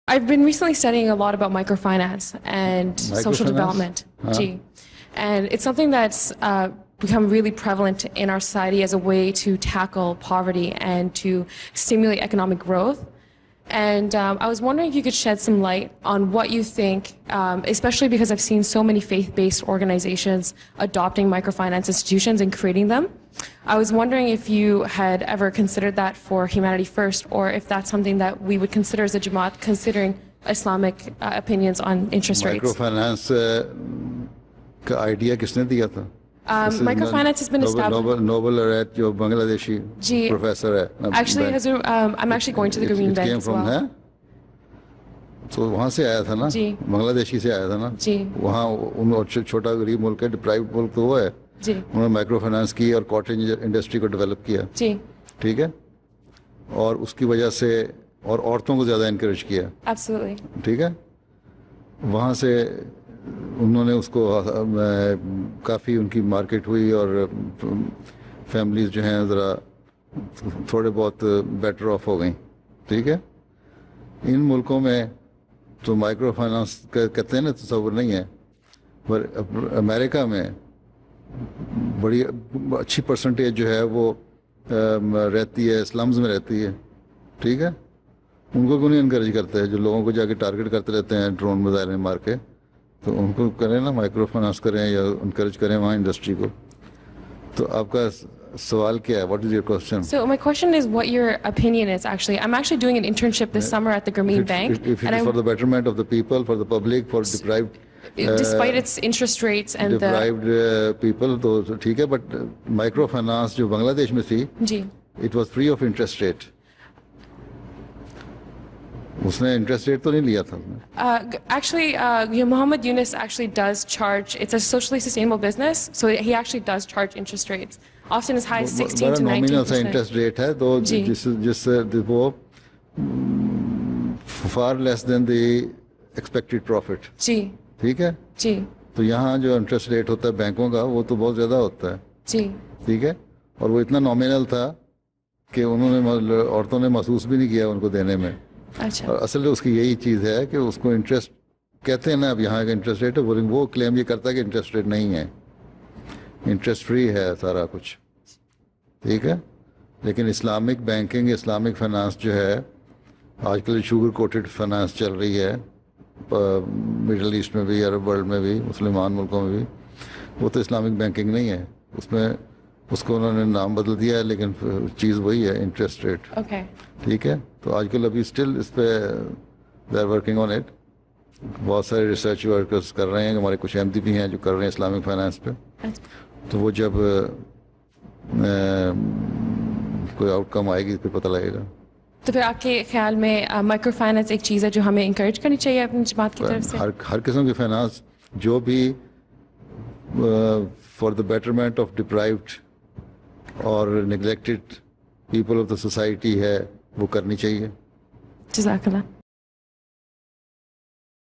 I've been recently studying a lot about microfinance and social development. Gee. And it's something that's become really prevalent in our society as a way to tackle poverty and to stimulate economic growth. And I was wondering if you could shed some light on what you think, especially because I've seen so many faith-based organizations adopting microfinance institutions and creating them. I was wondering if you had ever considered that for Humanity First, or if that's something that we would consider as a Jamaat, considering Islamic opinions on interest rates. Microfinance का idea किसने दिया था? Microfinance has been established. Nobel laureate जो Bangladeshi professor है. Actually, I'm actually going to the Green Bank as well. तो वहाँ से आया था ना, बांग्लादेशी से आया था ना, वहाँ उन छोटा गरीब मुल्क है, डिप्राइव्ड मुल्क तो वो है, उन्होंने माइक्रो फाइनेंस की और कॉटेज इंडस्ट्री को डेवलप किया, ठीक है, और उसकी वजह से और औरतों को ज़्यादा इनकरेज किया, ठीक है, वहाँ से उन्होंने उसको काफ़ी उनकी मार्केट हुई और फैमिलीज जो हैं ज़रा थोड़े बहुत बेटर ऑफ हो गई, ठीक है। इन मुल्कों में तो माइक्रो फाइनेंस कहते हैं ना, तस्वुर नहीं है, पर अमेरिका में बड़ी अच्छी परसेंटेज जो है वो रहती है स्लम्स में रहती है, ठीक है। उनको क्यों नहीं इनकरेज करते हैं जो लोगों को जाके टारगेट करते रहते हैं ड्रोन मिसाइलें मार के, तो उनको करें ना, माइक्रो फाइनेंस करें या इनकरेज करें वहाँ इंडस्ट्री को। तो आपका सवाल क्या है? What is your question? So my question is what your opinion is actually. I'm actually doing an internship this summer at the Grameen Bank. If it is for the betterment of the people, for the public, for deprived, despite its interest rates and deprived people, तो ठीक है, but micro finance जो बांग्लादेश में थी, it was free of interest rate. उसने interest rate तो नहीं लिया था। Actually, Muhammad Yunus actually does charge. It's a socially sustainable business, so he actually does charge interest rates, often as high as 16 to 19%. सा interest rate है, तो जिससे वो far less than the expected profit. जी। ठीक है। जी। तो यहाँ जो इंटरेस्ट रेट होता है बैंकों का वो तो बहुत ज़्यादा होता है। जी। ठीक है। और वो इतना नॉमिनल था कि उन्होंने औरतों ने महसूस भी नहीं किया उनको देने में। अच्छा। और असल में उसकी यही चीज़ है कि उसको इंटरेस्ट कहते हैं ना, अब यहाँ का इंटरेस्ट रेट है, वो क्लेम ये करता है कि इंटरेस्ट रेट नहीं है, इंटरेस्ट फ्री है सारा कुछ, ठीक है। लेकिन इस्लामिक बैंकिंग, इस्लामिक फाइनेंस जो है आजकल शुगर कोटेड फाइनेंस चल रही है मिडल ईस्ट में भी, अरब वर्ल्ड में भी, मुसलमान मुल्कों में भी, वो तो इस्लामिक बैंकिंग नहीं है, उसमें उसको उन्होंने नाम बदल दिया है, लेकिन चीज़ वही है, इंटरेस्ट रेट। ठीक है। तो आजकल अभी स्टिल इस पे they are working on it, बहुत सारे रिसर्च वर्कर्स कर रहे हैं, हमारे कुछ एमडी भी हैं जो कर रहे हैं इस्लामिक फाइनेंस पे। तो वो जब कोई आउटकम आएगी फिर पता लगेगा। तो फिर आपके ख्याल में माइक्रो फाइनेंस एक चीज़ है जो हमें इंकरेज करनी चाहिए अपनी जमात की तरफ से? हर किस्म की फाइनेंस जो भी for the betterment of deprived और neglected people of the society है वो करनी चाहिए। जज़ाकल्लाह।